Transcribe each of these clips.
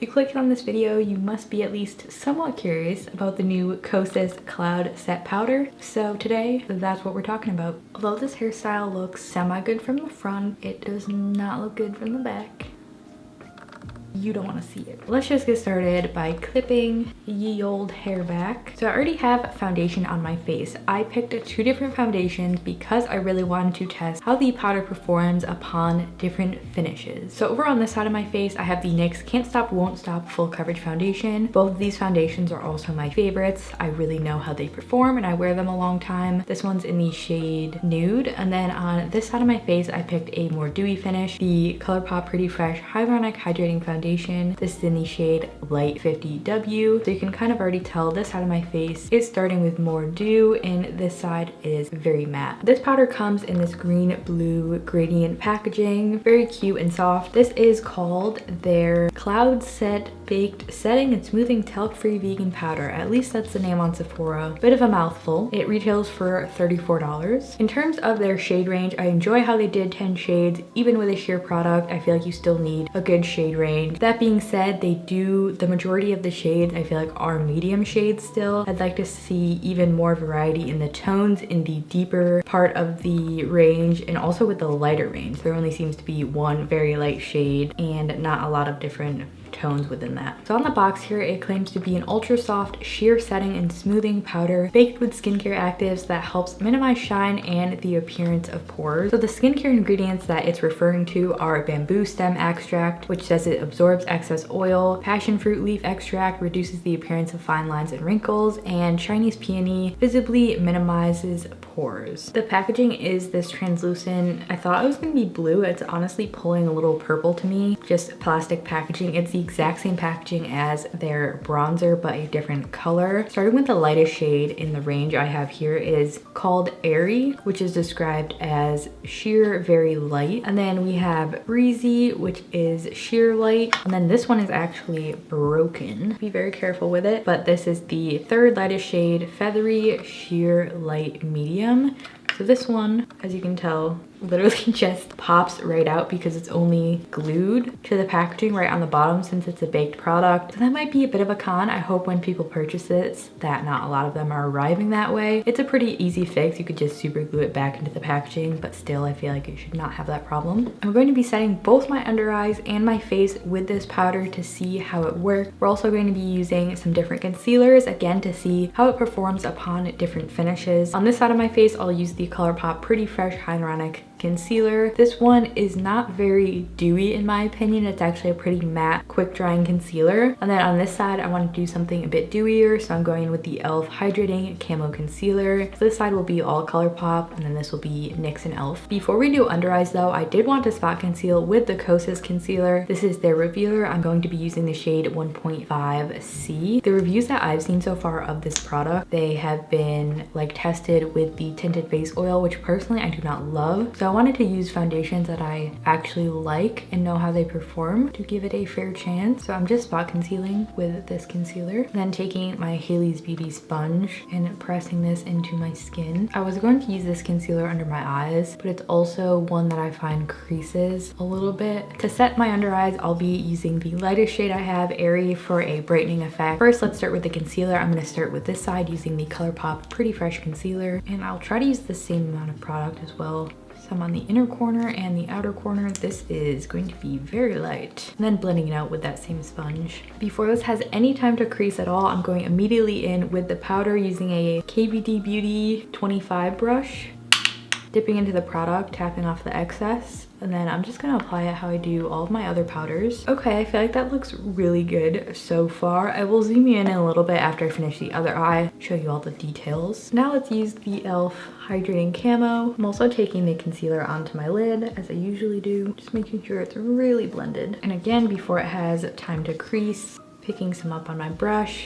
If you clicked on this video, you must be at least somewhat curious about the new Kosas Cloud Set Powder. So today, that's what we're talking about. Although this hairstyle looks semi-good from the front, it does not look good from the back. You don't want to see it. Let's just get started by clipping ye old hair back. So I already have foundation on my face. I picked 2 different foundations because I really wanted to test how the powder performs upon different finishes. So over on this side of my face, I have the NYX Can't Stop Won't Stop Full Coverage Foundation. Both of these foundations are also my favorites. I really know how they perform and I wear them a long time. This one's in the shade Nude. And then on this side of my face, I picked a more dewy finish, the ColourPop Pretty Fresh Hyaluronic Hydrating Foundation. This is in the shade Light 50W. So you can kind of already tell this side of my face is starting with more dew and this side is very matte. This powder comes in this green blue gradient packaging, very cute and soft. This is called their Cloud Set Baked Setting and Smoothing Talc-Free Vegan Powder. At least that's the name on Sephora. Bit of a mouthful. It retails for $34. In terms of their shade range, I enjoy how they did 10 shades. Even with a sheer product, I feel like you still need a good shade range. That being said, the majority of the shades I feel like are medium shades still. I'd like to see even more variety in the tones in the deeper part of the range and also with the lighter range. There only seems to be one very light shade and not a lot of different tones within that. So on the box here, it claims to be an ultra soft sheer setting and smoothing powder baked with skincare actives that helps minimize shine and the appearance of pores. So the skincare ingredients that it's referring to are bamboo stem extract, which says it absorbs excess oil, passion fruit leaf extract reduces the appearance of fine lines and wrinkles, and Chinese peony visibly minimizes pores. The packaging is this translucent, I thought it was gonna be blue. It's honestly pulling a little purple to me, just plastic packaging. It's the exact same packaging as their bronzer, but a different color. Starting with the lightest shade in the range I have here is called Airy, which is described as sheer very light. And then we have Breezy, which is sheer light. And then this one is actually broken. Be very careful with it, but this is the 3rd lightest shade, Feathery Sheer Light Medium. So this one, as you can tell, literally just pops right out because it's only glued to the packaging right on the bottom since it's a baked product. So that might be a bit of a con. I hope when people purchase this that not a lot of them are arriving that way. It's a pretty easy fix. You could just super glue it back into the packaging, but still I feel like you should not have that problem. I'm going to be setting both my under eyes and my face with this powder to see how it works. We're also going to be using some different concealers again to see how it performs upon different finishes. On this side of my face, I'll use the ColourPop Pretty Fresh Hyaluronic Concealer. This one is not very dewy in my opinion. It's actually a pretty matte, quick drying concealer. And then on this side, I want to do something a bit dewier, so I'm going with the e.l.f. Hydrating Camo Concealer. So this side will be all ColourPop, and then this will be NYX and e.l.f. Before we do under eyes though, I did want to spot conceal with the Kosas concealer. This is their revealer. I'm going to be using the shade 1.5C. The reviews that I've seen so far of this product, they have been like tested with the tinted face oil, which personally I do not love. So I wanted to use foundations that I actually like and know how they perform to give it a fair chance. So I'm just spot concealing with this concealer, then taking my Hailey's Beauty sponge and pressing this into my skin. I was going to use this concealer under my eyes, but it's also one that I find creases a little bit. To set my under eyes, I'll be using the lightest shade I have, Airy, for a brightening effect. First, let's start with the concealer. I'm going to start with this side using the ColourPop Pretty Fresh Concealer, and I'll try to use the same amount of product as well. Some on the inner corner and the outer corner. This is going to be very light. And then blending it out with that same sponge. Before this has any time to crease at all, I'm going immediately in with the powder using a KVD Beauty 25 brush. Dipping into the product, tapping off the excess, and then I'm just gonna apply it how I do all of my other powders. Okay, I feel like that looks really good so far. I will zoom you in a little bit after I finish the other eye, show you all the details. Now let's use the e.l.f. Hydrating Camo. I'm also taking the concealer onto my lid, as I usually do, just making sure it's really blended. And again, before it has time to crease, picking some up on my brush,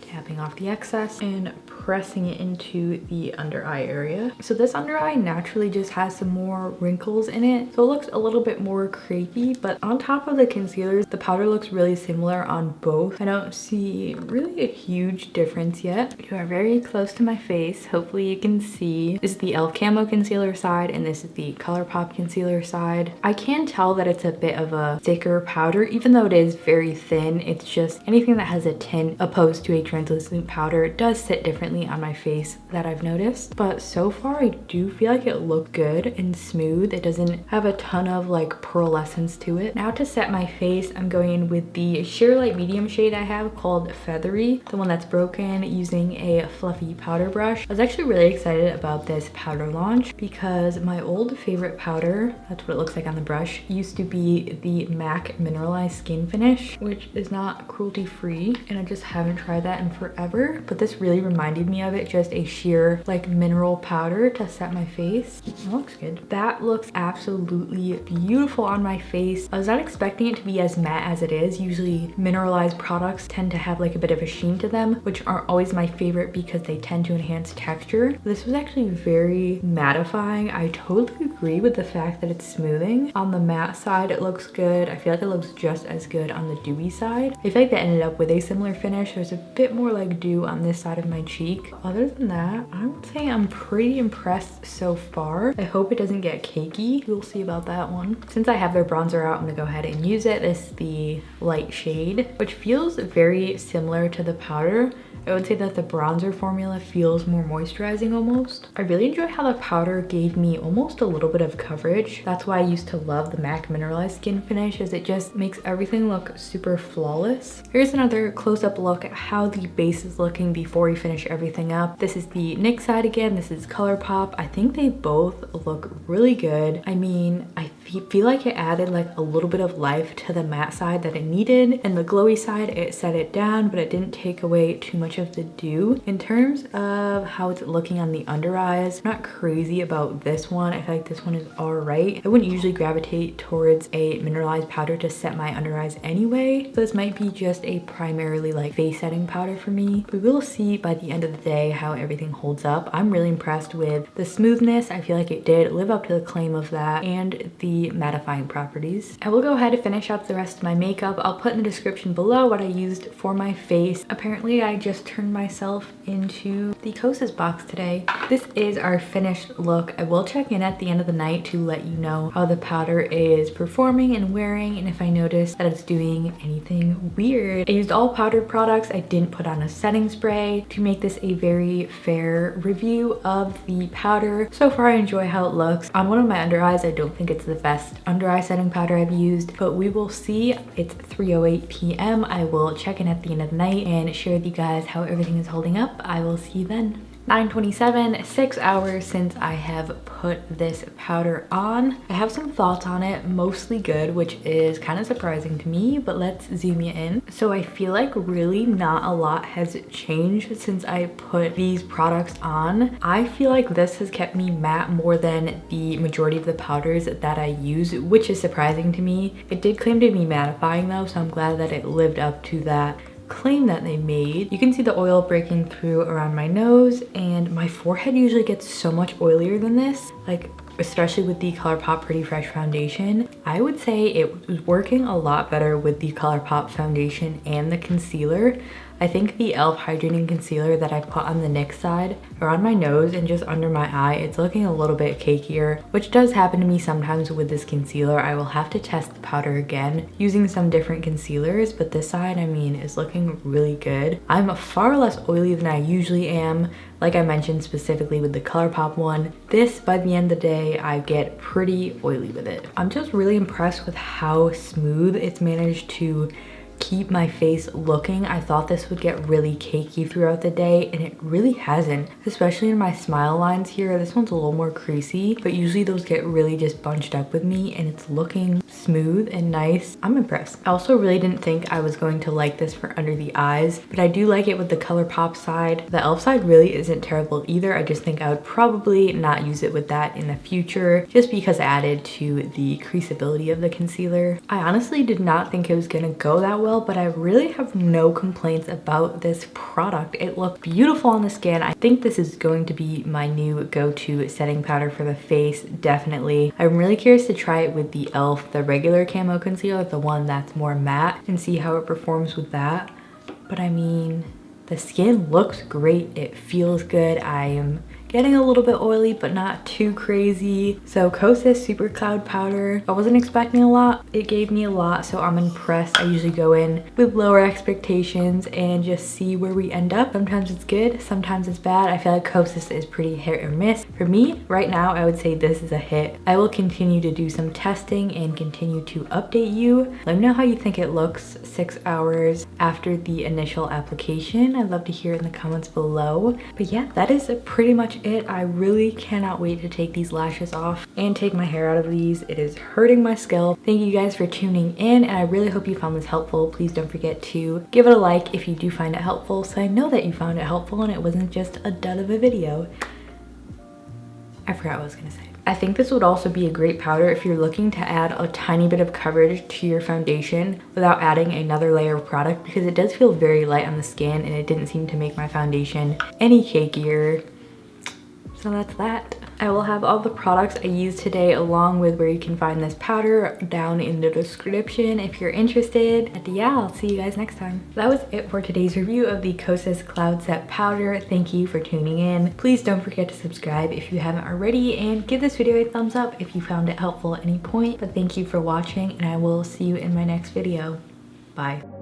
tapping off the excess, and pressing it into the under eye area. So this under eye naturally just has some more wrinkles in it, so it looks a little bit more crepey, but on top of the concealers, the powder looks really similar on both. I don't see really a huge difference yet. You are very close to my face. Hopefully you can see. This is the e.l.f. Camo concealer side, and this is the ColourPop concealer side. I can tell that it's a bit of a thicker powder, even though it is very thin. It's just anything that has a tint opposed to a translucent powder does sit differently on my face, that I've noticed. But so far I do feel like it looked good and smooth. It doesn't have a ton of like pearlescence to it. Now to set my face, I'm going in with the sheer light medium shade I have called Feathery, the one that's broken, using a fluffy powder brush. I was actually really excited about this powder launch because my old favorite powder, that's what it looks like on the brush, used to be the MAC Mineralized Skin Finish, which is not cruelty free, and I just haven't tried that in forever, but this really reminded me of it, just a sheer like mineral powder to set my face. It looks good. That looks absolutely beautiful on my face. I was not expecting it to be as matte as it is. Usually mineralized products tend to have like a bit of a sheen to them, which aren't always my favorite because they tend to enhance texture. This was actually very mattifying. I totally agree with the fact that it's smoothing. On the matte side, it looks good. I feel like it looks just as good on the dewy side. I feel like they ended up with a similar finish. There's a bit more like dew on this side of my cheek. Other than that, I would say I'm pretty impressed so far. I hope it doesn't get cakey. We'll see about that one. Since I have their bronzer out, I'm gonna go ahead and use it. This is the light shade, which feels very similar to the powder. I would say that the bronzer formula feels more moisturizing almost. I really enjoy how the powder gave me almost a little bit of coverage. That's why I used to love the MAC Mineralized Skin Finish, as it just makes everything look super flawless. Here's another close-up look at how the base is looking before we finish everything up. This is the NYX side again. This is ColourPop. I think they both look really good. I mean, I feel like it added like a little bit of life to the matte side that it needed, and the glowy side, it set it down, but it didn't take away too much of the dew. In terms of how it's looking on the under eyes, I'm not crazy about this one. I feel like this one is all right. I wouldn't usually gravitate towards a mineralized powder to set my under eyes anyway, so this might be just a primarily like face setting powder for me. We will see by the end of the day how everything holds up. I'm really impressed with the smoothness. I feel like it did live up to the claim of that, and the mattifying properties. I will go ahead and finish up the rest of my makeup. I'll put in the description below what I used for my face. Apparently I just turned myself into the Kosas box today. This is our finished look. I will check in at the end of the night to let you know how the powder is performing and wearing, and if I notice that it's doing anything weird. I used all powder products. I didn't put on a setting spray to make this a very fair review of the powder. So far I enjoy how it looks. On one of my under eyes, I don't think it's the best under eye setting powder I've used, but we will see. It's 3:08 p.m. I will check in at the end of the night and share with you guys how everything is holding up. I will see you then. 9:27, 6 hours since I have put this powder on. I have some thoughts on it, mostly good, which is kind of surprising to me, but let's zoom you in. So I feel like really not a lot has changed since I put these products on. I feel like this has kept me matte more than the majority of the powders that I use, which is surprising to me. It did claim to be mattifying though, so I'm glad that it lived up to that claim that they made. You can see the oil breaking through around my nose, and my forehead usually gets so much oilier than this, like especially with the ColourPop Pretty Fresh foundation. I would say it was working a lot better with the ColourPop foundation and the concealer. I think the e.l.f. Hydrating Concealer that I put on the NYX side around my nose and just under my eye, it's looking a little bit cakier, which does happen to me sometimes with this concealer. I will have to test the powder again using some different concealers, but this side, I mean, is looking really good. I'm far less oily than I usually am. Like I mentioned specifically with the ColourPop one, this by the end of the day, I get pretty oily with it. I'm just really impressed with how smooth it's managed to keep my face looking. I thought this would get really cakey throughout the day, and it really hasn't, especially in my smile lines here. This one's a little more creasy, but usually those get really just bunched up with me, and it's looking smooth and nice. I'm impressed. I also really didn't think I was going to like this for under the eyes, but I do like it with the ColourPop side. The e.l.f. side really isn't terrible either. I just think I would probably not use it with that in the future just because it added to the creaseability of the concealer. I honestly did not think it was gonna go that well, but I really have no complaints about this product. It looked beautiful on the skin. I think this is going to be my new go-to setting powder for the face, definitely. I'm really curious to try it with the e.l.f. the regular camo concealer, the one that's more matte, and see how it performs with that. But I mean, the skin looks great. It feels good. I am getting a little bit oily, but not too crazy. So Kosas Super Cloud Powder, I wasn't expecting a lot. It gave me a lot, so I'm impressed. I usually go in with lower expectations and just see where we end up. Sometimes it's good, sometimes it's bad. I feel like Kosas is pretty hit or miss. For me, right now, I would say this is a hit. I will continue to do some testing and continue to update you. Let me know how you think it looks 6 hours after the initial application. I'd love to hear in the comments below. But yeah, that is pretty much it. I really cannot wait to take these lashes off and take my hair out of these. It is hurting my scalp. Thank you guys for tuning in, and I really hope you found this helpful. Please don't forget to give it a like if you do find it helpful, so I know that you found it helpful and it wasn't just a dud of a video. I forgot what I was gonna say. I think this would also be a great powder if you're looking to add a tiny bit of coverage to your foundation without adding another layer of product, because it does feel very light on the skin and it didn't seem to make my foundation any cakier. So that's that. I will have all the products I used today along with where you can find this powder down in the description if you're interested. And yeah, I'll see you guys next time. That was it for today's review of the Kosas Cloud Set Powder. Thank you for tuning in. Please don't forget to subscribe if you haven't already, and give this video a thumbs up if you found it helpful at any point. But thank you for watching, and I will see you in my next video. Bye.